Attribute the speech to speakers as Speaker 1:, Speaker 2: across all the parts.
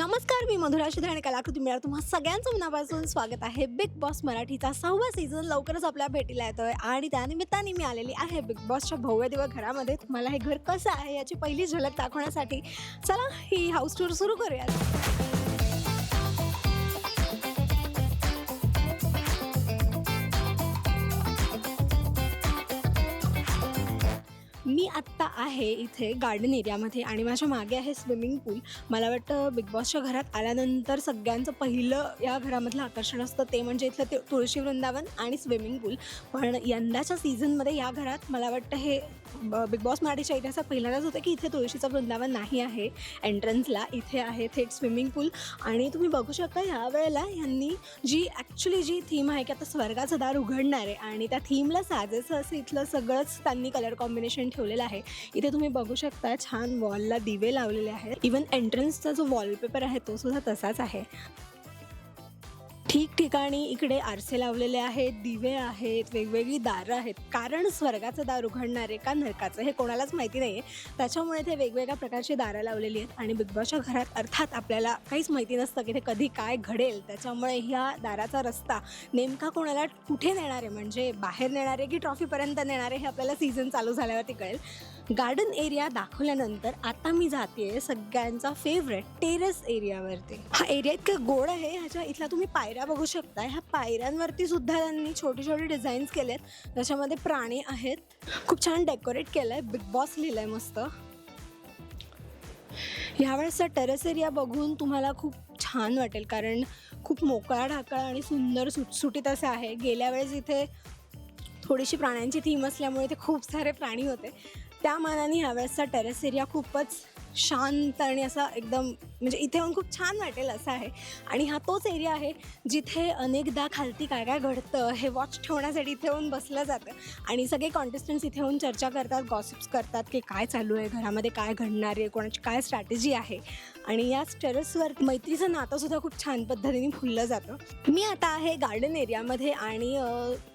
Speaker 1: नमस्कार, मी मधुरा शिधे आणि कलाकृती मेळा तुम्हा सगळ्यांचं मनापासून स्वागत आहे. बिग बॉस मराठीचा 6वा सीझन लवकरच आपल्या भेटीला येतोय आणि त्यानिमित्ताने मी आलेली आहे बिग बॉसच्या भव्य दिव्य घरामध्ये. तुम्हाला हे घर कसं आहे याची पहिली झलक दाखवण्यासाठी चला ही हाऊस टूर सुरू करूयात. मी आत्ता आहे इथे गार्डन एरियामध्ये आणि माझ्या मागे आहे स्विमिंग पूल. मला वाटतं बिग बॉसच्या घरात आल्यानंतर सगळ्यांचं पहिलं या घरामधलं आकर्षण असतं ते म्हणजे इथलं ते तुळशी वृंदावन आणि स्विमिंग पूल. पण यंदाच्या सीझनमध्ये या घरात मला वाटतं हे बिग बॉस मराठीच्या इतिहासात पहिल्यांदाच होतं की इथे तुळशीचं वृंदावन नाही आहे. एंट्रन्सला इथे आहे थेट स्विमिंग पूल आणि तुम्ही बघू शकता ह्या वेळेला यांनी जी थीम आहे की आता स्वर्गाचं दार उघडणार आहे आणि त्या थीमला साजेसं असं इथलं सगळंच त्यांनी कलर कॉम्बिनेशन ठेवलेलं आहे. इथे तुम्ही बघू शकता छान वॉलला दिवे लावलेले आहेत. इवन एंट्रन्सचा जो वॉलपेपर आहे तो सुद्धा तसाच आहे. ठिकठिकाणी इकडे आरसे लावलेले आहेत, दिवे आहेत, वेगवेगळी दारं आहेत. कारण स्वर्गाचं दार उघडणार आहे का नरकाचं हे कोणालाच माहिती नाही आहे, त्याच्यामुळे ते वेगवेगळ्या प्रकारची दारं लावलेली आहेत. आणि बिग बॉसच्या घरात अर्थात आपल्याला काहीच माहिती नसतं की ते कधी काय घडेल, त्याच्यामुळे ह्या दाराचा रस्ता नेमका कोणाला कुठे नेणार आहे, म्हणजे बाहेर नेणार आहे की ट्रॉफीपर्यंत नेणार आहे हे आपल्याला सीझन चालू झाल्यावरती कळेल. गार्डन एरिया दाखवल्यानंतर आता मी जाते सगळ्यांचा फेवरेट टेरेस एरियावरती. हा एरिया इतका गोड आहे, ह्याच्या इथला तुम्ही पायऱ्या बघू शकता. ह्या पायऱ्यांवरती सुद्धा त्यांनी छोटे छोटे डिझाईन्स केलेत, त्याच्यामध्ये प्राणी आहेत. खूप छान डेकोरेट केलं आहे, बिग बॉस लिहिलं आहे मस्त. ह्यावेळेसचा टेरेस एरिया बघून तुम्हाला खूप छान वाटेल कारण खूप मोकळा ढाकळा आणि सुंदर सुटसुटीत असं आहे. गेल्या वेळेस इथे थोडीशी प्राण्यांची थीम असल्यामुळे इथे खूप सारे प्राणी होते, त्या मानाने ह्यावेळेसचा टेरेस एरिया खूपच शांत आणि असा एकदम म्हणजे इथे येऊन खूप छान वाटेल असं आहे. आणि हा तोच एरिया आहे जिथे अनेकदा खालती काय काय घडतं हे वॉच ठेवण्यासाठी इथे येऊन बसलं जातं आणि सगळे कॉन्टेस्टंट्स इथे येऊन चर्चा करतात, गॉसिप्स करतात की काय चालू आहे घरामध्ये, काय घडणार आहे, कोणाची काय स्ट्रॅटेजी आहे. आणि याच टेरेसवर मैत्रीचं नातंसुद्धा खूप छान पद्धतीने फुललं जातं. मी आता आहे गार्डन एरियामध्ये आणि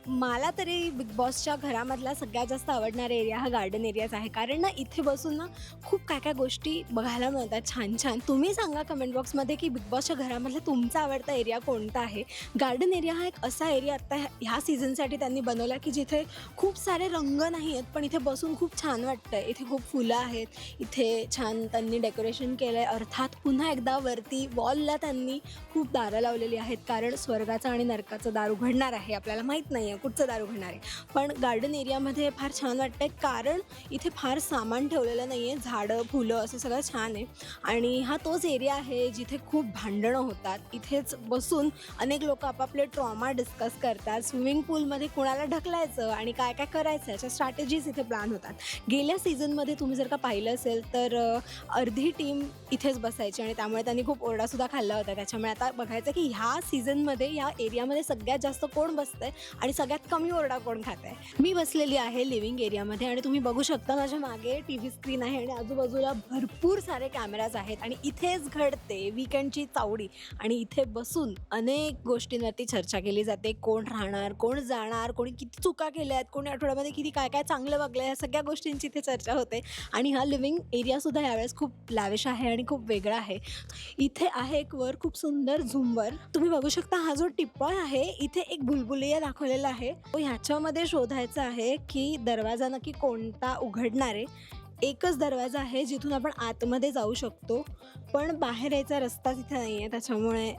Speaker 1: मला तरी बिग बॉसच्या घरामधला सगळ्यात जास्त आवडणारा एरिया हा गार्डन एरियाच आहे. कारण ना इथे बसून ना खूप काय काय गोष्टी बघायला मिळतात छान छान. तुम्ही सांगा कमेंट बॉक्समध्ये की बिग बॉसच्या घरामधला तुमचा आवडता एरिया कोणता आहे. गार्डन एरिया हा एक असा एरिया आत्ता ह्या सीझनसाठी त्यांनी बनवला की जिथे खूप सारे रंग नाही आहेत पण इथे बसून खूप छान वाटतं. इथे खूप फुलं आहेत, इथे छान त्यांनी डेकोरेशन केलं आहे. अर्थात पुन्हा एकदा वरती वॉलला त्यांनी खूप दारं लावलेली आहेत कारण स्वर्गाचं आणि नरकाचं दार उघडणार आहे. आपल्याला माहीत नाही आहे कुठचं दार उघडणार आहे, पण गार्डन एरियामध्ये फार छान वाटतं आहे कारण इथे फार सामान ठेवलेलं नाही आहे. झाडं फुलं असं सगळं छान आहे. आणि हा तोच एरिया आहे जिथे खूप भांडणं होतात. इथेच बसून अनेक लोक आपापले ट्रॉमा डिस्कस करतात. स्विमिंग पूलमध्ये कुणाला ढकलायचं आणि काय काय करायचं याच्या स्ट्रॅटेजीज इथे प्लॅन होतात. गेल्या सीझनमध्ये तुम्ही जर का पाहिलं असेल तर अर्धी टीम इथेच बसायची आणि त्यामुळे त्यांनी खूप ओरडासुद्धा खाल्ला होता. त्याच्यामुळे आता बघायचं की ह्या सीझनमध्ये ह्या एरियामध्ये सगळ्यात जास्त कोण बसतंय आणि सगळ्यात कमी ओरडा कोण खात आहे. मी बसलेली आहे लिव्हिंग एरियामध्ये आणि तुम्ही बघू शकता माझ्या मागे TV स्क्रीन आहे आणि आजूबाजूला भरपूर सारे कॅमेराज आहेत आणि इथेच घडते वीकेंडची चावडी. आणि इथे बसून अनेक गोष्टींवरती चर्चा केली जाते. कोण राहणार, कोण जाणार, कोणी किती चुका केल्या आहेत, कोणी आठवड्यामध्ये किती काय काय चांगलं वागलं, ह्या सगळ्या गोष्टींची इथे चर्चा होते. आणि हा लिव्हिंग एरियासुद्धा यावेळेस खूप लॅविश आहे आणि खूप वेगळा आहे. इथे आहे एक वर खूप सुंदर झुंबर. तुम्ही बघू शकता हा जो टिपॉय आहे इथे एक बुलबुलिया दाखवलेला आहे. ह्याच्यामध्ये शोधायचं आहे की दरवाजा नक्की कोणता उघडणार आहे. एकच दरवाजा आहे जिथून आपण आतमध्ये जाऊ शकतो पण बाहेर यायचा रस्ता तिथे नाही आहे, त्याच्यामुळे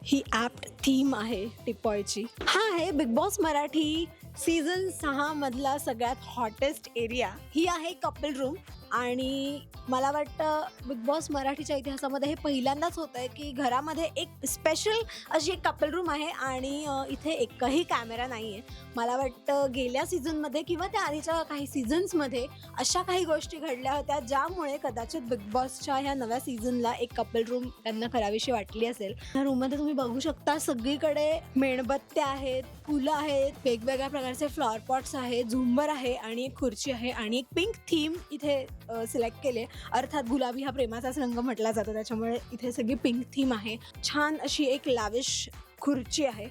Speaker 1: ही ॲप्ट थीम आहे टिपॉयची. हा आहे बिग बॉस मराठी सीझन 6 मधला सगळ्यात हॉटेस्ट एरिया. ही आहे कपल रूम आणि मला वाटतं बिग बॉस मराठीच्या इतिहासामध्ये हे पहिल्यांदाच होतं आहे की घरामध्ये एक स्पेशल अशी एक कपल रूम आहे आणि इथे एकही कॅमेरा नाही आहे. मला वाटतं गेल्या सीझनमध्ये किंवा त्या आधीच्या काही सीझन्समध्ये अशा काही गोष्टी घडल्या होत्या ज्यामुळे कदाचित बिग बॉसच्या ह्या नव्या सीझनला एक कपल रूम त्यांना करावीशी वाटली असेल. या रूममध्ये तुम्ही बघू शकता सगळीकडे मेणबत्त्या आहेत, फुलं आहेत, वेगवेगळ्या प्रकारचे फ्लॉवर पॉट्स आहेत, झुंबर आहे आणि एक खुर्ची आहे आणि एक पिंक थीम इथे सिलेक्ट केले. अर्थात गुलाबी हा प्रेमाचाच रंग म्हटला जातो, त्याच्यामुळे इथे सगळी पिंक थीम आहे. छान अशी एक लॅविश खुर्ची आहे.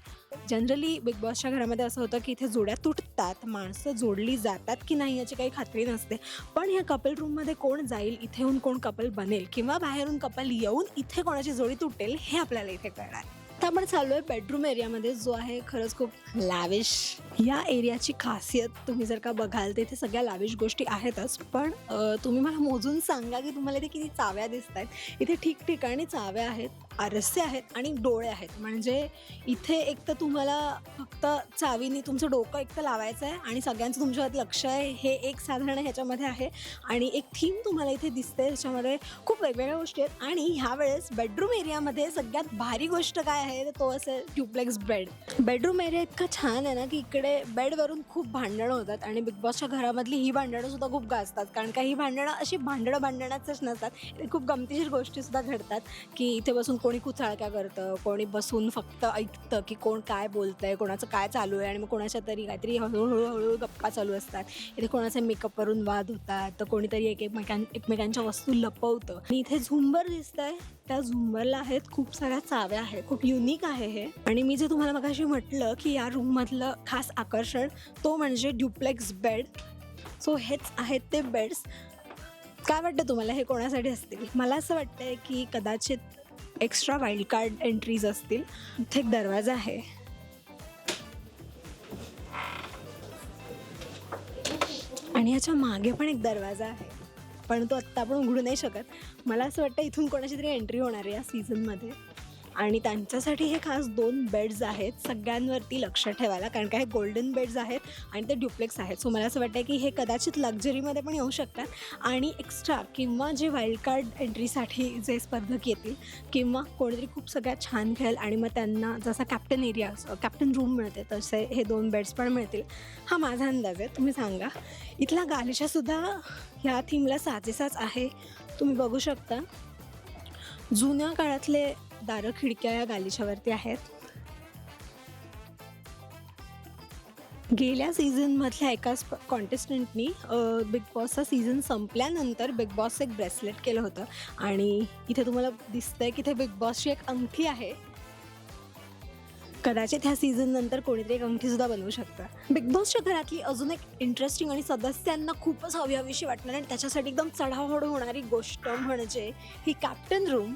Speaker 1: जनरली बिग बॉसच्या घरामध्ये असं होतं की इथे जोड्या तुटतात, माणसं जोडली जातात की नाही याची काही खात्री नसते. पण ह्या कपल रूममध्ये कोण जाईल, इथे येऊन कोण कपल बनेल किंवा बाहेरून कपल येऊन इथे कोणाची जोडी तुटेल हे आपल्याला इथे कळणार. आता आपण चालू आहे बेडरूम एरियामध्ये, जो आहे खरंच खूप लॅविश. या एरियाची खासियत तुम्ही जर का बघाल तर इथे सगळ्या लॅविश गोष्टी आहेतच, पण तुम्ही मला मोजून सांगा की तुम्हाला इथे किती चाव्या दिसत आहेत. इथे ठिकठिकाणी चाव्या आहेत, आरसे आहेत आणि डोळे आहेत. म्हणजे इथे एक तर तुम्हाला फक्त चावीनी तुमचं डोकं एक तर लावायचं आहे आणि सगळ्यांचं तुमच्यावर लक्ष आहे, हे एक साधारण ह्याच्यामध्ये आहे. आणि एक थीम तुम्हाला इथे दिसते, त्याच्यामध्ये खूप वेगवेगळ्या गोष्टी आहेत. आणि ह्यावेळेस बेडरूम एरियामध्ये सगळ्यात भारी गोष्ट काय आहे तर तो असेल ड्युप्लेक्स बेड. बेडरूम एरिया इतका छान आहे ना की इकडे बेडवरून खूप भांडणं होतात आणि बिग बॉसच्या घरामधली ही भांडणं सुद्धा खूप गाजतात. कारण का ही भांडणं अशी भांडणाचंच नसतात, खूप गमतीशीर गोष्टीसुद्धा घडतात की इथे बसून कोणी कुचाळक्या करतं, कोणी बसून फक्त ऐकतं की कोण काय बोलतंय, कोणाचं काय चालू आहे आणि मग कोणाच्या तरी काहीतरी हळूहळू गप्पा चालू असतात. इथे कोणाचे मेकअपवरून वाद होतात, तर कोणीतरी एकमेकांच्या वस्तू लपवतं. आणि इथे झुंबर दिसतंय, त्या झुंबरला आहेत खूप साऱ्या चाव्या आहेत, खूप युनिक आहे हे. आणि मी जे तुम्हाला मगाशी म्हटलं की या रूममधलं खास आकर्षण तो म्हणजे ड्युप्लेक्स बेड. सो हेच आहेत ते बेड्स. काय वाटतं तुम्हाला हे कोणासाठी असतील? मला असं वाटतंय की कदाचित एक्स्ट्रा वाईल्ड कार्ड एंट्रीज असतील. इथे एक दरवाजा आहे आणि याच्या मागे पण एक दरवाजा आहे, पण तो आत्ता आपण उघडू नाही शकत. मला असं वाटतं इथून कोणाची तरी एंट्री होणार आहे या सीझनमध्ये. आणि त्यांच्यासाठी हे खास 2 बेड्स आहेत, सगळ्यांवरती लक्ष ठेवायला, कारण का हे गोल्डन बेड्स आहेत आणि ते ड्युप्लेक्स आहेत. सो मला असं वाटतं की हे कदाचित लक्झरीमध्ये पण येऊ शकतात. आणि एक्स्ट्रा किंवा जे वाईल्ड कार्ड एंट्रीसाठी जे स्पर्धक येतील किंवा कोणीतरी खूप सगळ्यात छान खेळेल आणि मग त्यांना जसा कॅप्टन रूम मिळते तसे हे 2 बेड्स पण मिळतील, हा माझा अंदाज आहे. तुम्ही सांगा. इथला गालिचासुद्धा ह्या थीमला साजेसाच आहे. तुम्ही बघू शकता जुन्या काळातले दारं खिडक्या या गालिच्यावरती आहेत. गेल्या सीझनमधल्या एका कॉन्टेस्टंटनी बिग बॉसचा सीझन संपल्यानंतर बिग बॉस एक ब्रेसलेट केलं होतं आणि इथे तुम्हाला दिसतंय की इथे बिग बॉसची एक अंगठी आहे. कदाचित ह्या सीझन नंतर कोणीतरी एक अंगठीसुद्धा बनवू शकतं. बिग बॉसच्या घरातली अजून एक इंटरेस्टिंग आणि सदस्यांना खूपच हवीशी वाटणार आणि त्याच्यासाठी एकदम चढाओढ होणारी गोष्ट म्हणजे ही कॅप्टन रूम.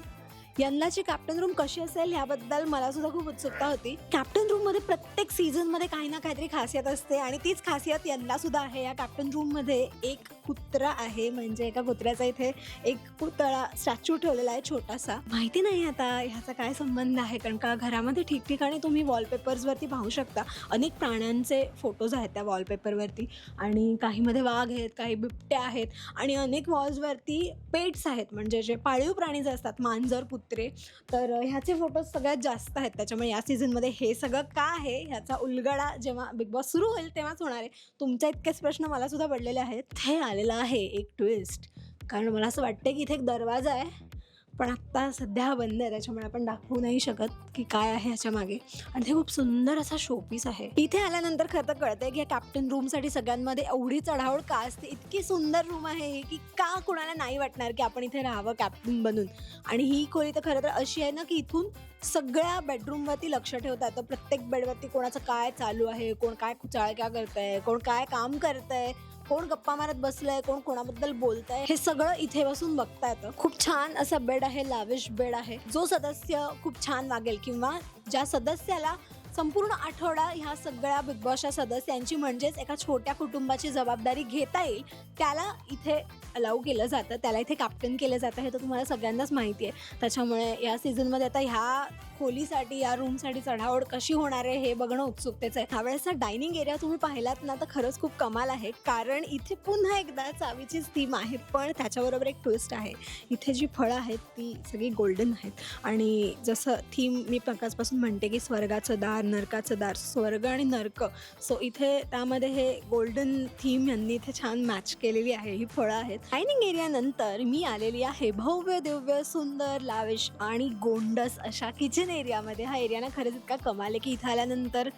Speaker 1: यंदाची कॅप्टन रूम कशी असेल ह्याबद्दल मला सुद्धा खूप उत्सुकता होती. कॅप्टन रूममध्ये प्रत्येक सीझनमध्ये काही ना काहीतरी खासियत असते आणि तीच खासियत यंदा सुद्धा आहे. या कॅप्टन रूममध्ये एक कुत्रा आहे, म्हणजे एका कुत्र्याचा इथे एक पुतळा स्टॅच्यू ठेवलेला आहे छोटासा. माहिती नाही आता ह्याचा काय संबंध आहे, कारण का घरामध्ये ठिकठिकाणी तुम्ही वॉलपेपर्सवरती पाहू शकता अनेक प्राण्यांचे फोटोज आहेत त्या वॉलपेपरवरती. आणि काहीमध्ये वाघ आहेत, काही बिबट्या आहेत आणि अनेक वॉल्सवरती पेट्स आहेत, म्हणजे जे पाळीव प्राणी जे असतात, मांजर, कुत्रे. तर ह्याचे फोटोज सगळ्यात जास्त आहेत. त्याच्यामुळे या सीझनमध्ये हे सगळं का आहे ह्याचा उलगडा जेव्हा बिग बॉस सुरू होईल तेव्हाच होणार आहे. तुमच्या इतकेच प्रश्न मला सुद्धा पडलेले आहेत. हे आलेलं आहे एक ट्विस्ट, कारण मला असं वाटतं की इथे एक दरवाजा आहे, पण आत्ता सध्या हा बंद आहे, त्याच्यामुळे आपण दाखवू नाही शकत की काय आहे ह्याच्या मागे. आणि ते खूप सुंदर असा शोपीस आहे. इथे आल्यानंतर खरं तर कळतंय की या कॅप्टन रूमसाठी सगळ्यांमध्ये एवढी चढाओढ का असते. इतकी सुंदर रूम आहे ही की का कुणाला नाही वाटणार की आपण इथे राहावं कॅप्टन बनून. आणि ही खोली तर खरं तर अशी आहे ना की इथून सगळ्या बेडरूमवरती लक्ष ठेवता येतं. प्रत्येक बेडवरती कोणाचं काय चालू आहे, कोण काय कुचाळक्या करतंय, कोण काय काम करतंय, कोण गप्पा मारत बसलंय, कोण कोणाबद्दल बोलतंय, हे सगळं इथे बसून बघता येतं. खूप छान असा बेड आहे, लाविश बेड आहे. जो सदस्य खूप छान वागेल किंवा ज्या सदस्याला संपूर्ण आठवडा ह्या सगळ्या बिग बॉसच्या सदस्यांची म्हणजेच एका छोट्या कुटुंबाची जबाबदारी घेता येईल त्याला इथे अलाउ केलं जातं, त्याला इथे कॅप्टन केलं जातं. हे तर तुम्हाला सगळ्यांनाच माहिती आहे. त्याच्यामुळे या सीझनमध्ये आता ह्या खोलीसाठी, या रूमसाठी चढाओढ कशी होणार आहे हे बघणं उत्सुकतेचं आहे. ह्यावेळेसचा डायनिंग एरिया तुम्ही पाहिलात ना तर खरंच खूप कमाल आहे, कारण इथे पुन्हा एकदा चावीचीच थीम आहे, पण त्याच्याबरोबर एक ट्विस्ट आहे. इथे जी फळं आहेत ती सगळी गोल्डन आहेत आणि जसं थीम मी प्रकाशपासून म्हणते की स्वर्गाचं दार, नरकाचं दार, स्वर्ग आणि नरक. सो इथे त्यामध्ये हे गोल्डन थीम यांनी इथे छान मॅच केलेली आहे. ही फळं आहेत. डायनिंग एरिया नंतर मी आलेली आहे भव्य दिव्य सुंदर लाविश आणि गोंडस अशा किचन एरियामध्ये. हा एरिया ना खरंच इतका कमाल आहे की इथं आल्यानंतर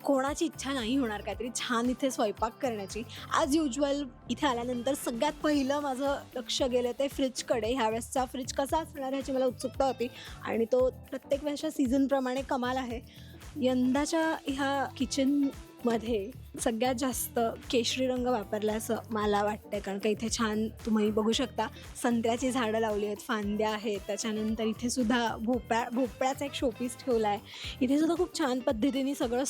Speaker 1: कोणाची इच्छा नाही होणार काहीतरी छान इथे स्वयंपाक करण्याची. ॲज युज्युअल इथे आल्यानंतर सगळ्यात पहिलं माझं लक्ष गेलं ते फ्रीजकडे. ह्यावेळेसचा फ्रीज कसा असणार ह्याची मला उत्सुकता होती आणि तो प्रत्येक वेळेच्या सीझनप्रमाणे कमाल आहे. यंदाच्या ह्या किचनमध्ये सगळ्यात जास्त केशरी रंग वापरला असं मला वाटतं, कारण का इथे छान तुम्ही बघू शकता संत्र्याची झाडं लावली आहेत, फांद्या आहेत. त्याच्यानंतर इथे सुद्धा भोपळ्याचा एक शोपीस ठेवला आहे. इथे सुद्धा खूप छान पद्धतीने सगळं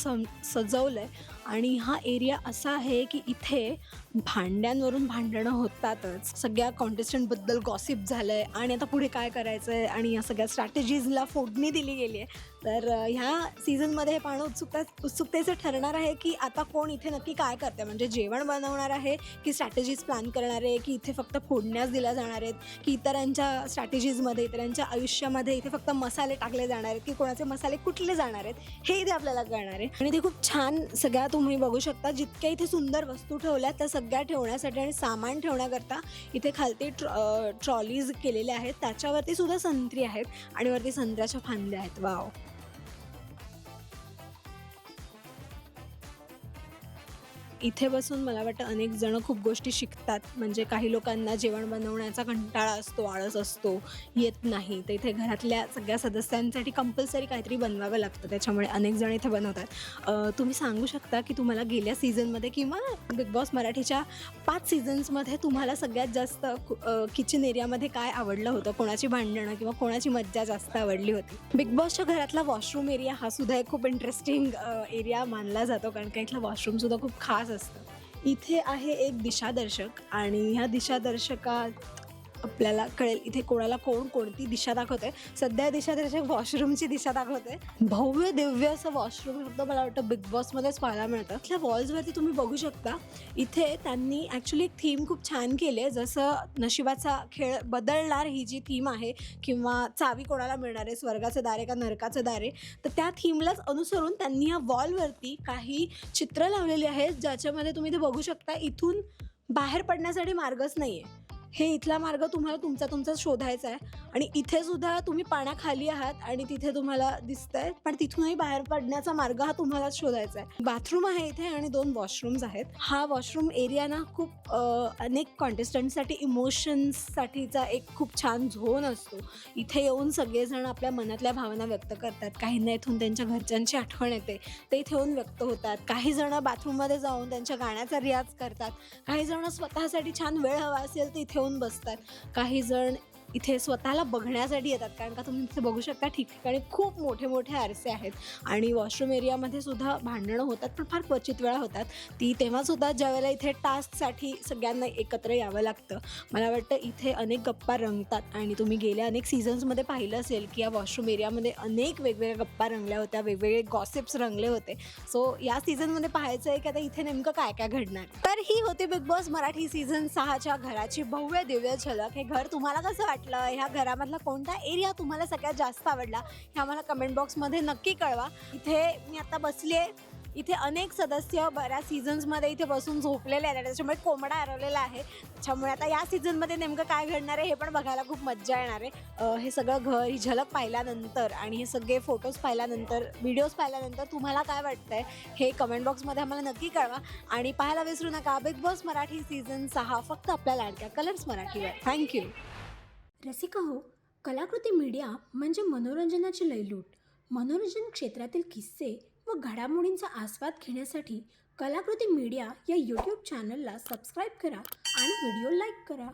Speaker 1: सजवलं आहे. आणि हा एरिया असा आहे की इथे भांड्यांवरून भांडणं होतातच. सगळ्या कॉन्टेस्टंटबद्दल गॉसिप झालं आहे आणि आता पुढे काय करायचं आहे आणि या सगळ्या स्ट्रॅटेजीजला फोडणी दिली गेली आहे. तर ह्या सीझनमध्ये हे पाहणं उत्सुकतेचं ठरणार आहे की आता कोण इथे नक्की काय करते, म्हणजे जेवण बनवणार आहे की स्ट्रॅटेजीज प्लॅन करणार आहे, की इथे फक्त फोडण्यास दिल्या जाणार आहेत, की इतरांच्या स्ट्रॅटेजीजमध्ये इतरांच्या आयुष्यामध्ये इथे फक्त मसाले टाकले जाणार आहेत, की कोणाचे मसाले कुठले जाणार आहेत हे इथे आपल्याला कळणार आहे. आणि ते खूप छान सगळ्या तुम्ही बघू शकता. जितक्या इथे सुंदर वस्तू ठेवल्या त्या सगळ्या ठेवण्यासाठी आणि सामान ठेवण्याकरता इथे खालती ट्रॉलीज केलेल्या आहेत. त्याच्यावरती सुद्धा संत्री आहेत आणि वरती संत्र्याच्या फांद्या आहेत. वाव. इथे बसून मला वाटतं अनेक जण खूप गोष्टी शिकतात. म्हणजे काही लोकांना जेवण बनवण्याचा कंटाळा असतो, आळस असतो, येत नाही, तर इथे घरातल्या सगळ्या सदस्यांसाठी कंपल्सरी काहीतरी बनवावं लागतं. त्याच्यामुळे अनेक जण इथे बनवतात. तुम्ही सांगू शकता की तुम्हाला गेल्या सीझनमध्ये किंवा बिग बॉस मराठीच्या 5 सीझन्समध्ये तुम्हाला सगळ्यात जास्त किचन एरियामध्ये काय आवडलं होतं? कोणाची भांडणं किंवा कोणाची मज्जा जास्त आवडली होती? बिग बॉसच्या घरातला वॉशरूम एरिया हा सुद्धा एक खूप इंटरेस्टिंग एरिया मानला जातो, कारण का इथला वॉशरूमसुद्धा खूप खास असतं. इथे आहे एक दिशादर्शक आणि ह्या दिशादर्शकात आपल्याला कळेल इथे कोणाला कोणती दिशा दाखवते. सध्या दिशादर्शक वॉशरूमची दिशा दाखवते. भव्य दिव्य असं वॉशरूम फक्त मला वाटतं बिग बॉसमध्येच पाहायला मिळतं. इथल्या वॉल्सवरती तुम्ही बघू शकता इथे त्यांनी ॲक्च्युली एक थीम खूप छान केली आहे. जसं नशिबाचा खेळ बदलणार ही जी थीम आहे किंवा चावी कोणाला मिळणार आहे, स्वर्गाचं दार आहे का नरकाचं दार आहे, तर त्या थीमलाच अनुसरून त्यांनी ह्या वॉलवरती काही चित्र लावलेली आहेत ज्याच्यामध्ये तुम्ही ते बघू शकता इथून बाहेर पडण्यासाठी मार्गच नाही आहे. हे इथला मार्ग तुम्हाला तुमचा शोधायचा आहे. आणि इथे सुद्धा तुम्ही पाण्याखाली आहात आणि तिथे तुम्हाला दिसतंय, पण तिथूनही बाहेर पडण्याचा मार्ग हा तुम्हालाच शोधायचा आहे. बाथरूम आहे इथे आणि 2 वॉशरूम्स आहेत. हा वॉशरूम एरिया ना खूप अनेक कॉन्टेस्टंटसाठी इमोशन्ससाठीचा एक खूप छान झोन असतो. इथे येऊन सगळेजण आपल्या मनातल्या भावना व्यक्त करतात. काहींना इथून त्यांच्या घरच्यांची आठवण येते, ते इथे येऊन व्यक्त होतात. काही जण बाथरूममध्ये जाऊन त्यांच्या गाण्याचा रियाज करतात. काही जण स्वतःसाठी छान वेळ हवा असेल तर इथे येऊन बसतात. काही जण इथे स्वतःला बघण्यासाठी येतात, कारण का तुम्ही इथे बघू शकता ठिकठिकाणी खूप मोठे मोठे आरसे आहेत. आणि वॉशरूम एरियामध्ये सुद्धा भांडणं होतात, पण फार क्वचित वेळा होतात. ती तेव्हाच होतात ज्यावेळेला इथे टास्कसाठी सगळ्यांना एकत्र यावं लागतं. मला वाटतं इथे अनेक गप्पा रंगतात आणि तुम्ही गेल्या अनेक सीझन्समध्ये पाहिलं असेल की या वॉशरूम एरियामध्ये अनेक वेगवेगळ्या गप्पा रंगल्या होत्या, वेगवेगळे गॉसिप्स रंगले होते. सो या सीझनमध्ये पाहायचं आहे की आता इथे नेमकं काय काय घडणार. तर ही होती बिग बॉस मराठी सीझन 6च्या घराची भव्य दिव्य झलक. हे घर तुम्हाला कसं वाटलं? ह्या घरामधला कोणता एरिया तुम्हाला सगळ्यात जास्त आवडला हे आम्हाला कमेंट बॉक्समध्ये नक्की कळवा. इथे मी आता बसली आहे. इथे अनेक सदस्य बऱ्याच सीझन्समध्ये इथे बसून झोपलेले आहेत, त्याच्यामुळे कोंबडा हरवलेला आहे. त्याच्यामुळे आता या सीझनमध्ये नेमकं काय घडणार आहे हे पण बघायला खूप मज्जा येणार आहे. हे सगळं घर, ही झलक पाहिल्यानंतर आणि हे सगळे फोटोज पाहिल्यानंतर, व्हिडिओज पाहिल्यानंतर तुम्हाला काय वाटतंय हे कमेंट बॉक्समध्ये आम्हाला नक्की कळवा. आणि पाहायला विसरू नका बिग बॉस मराठी सीझन 6 फक्त आपल्या लाडक्या कलर्स मराठीवर. थँक्यू.
Speaker 2: रसिका हो, कलाकृती मीडिया म्हणजे मनोरंजनाची लयलूट. मनोरंजन क्षेत्रातील किस्से व घडामोडींचा आस्वाद घेण्यासाठी कलाकृती मीडिया या यूट्यूब चॅनलला सबस्क्राईब करा आणि व्हिडिओ लाईक करा.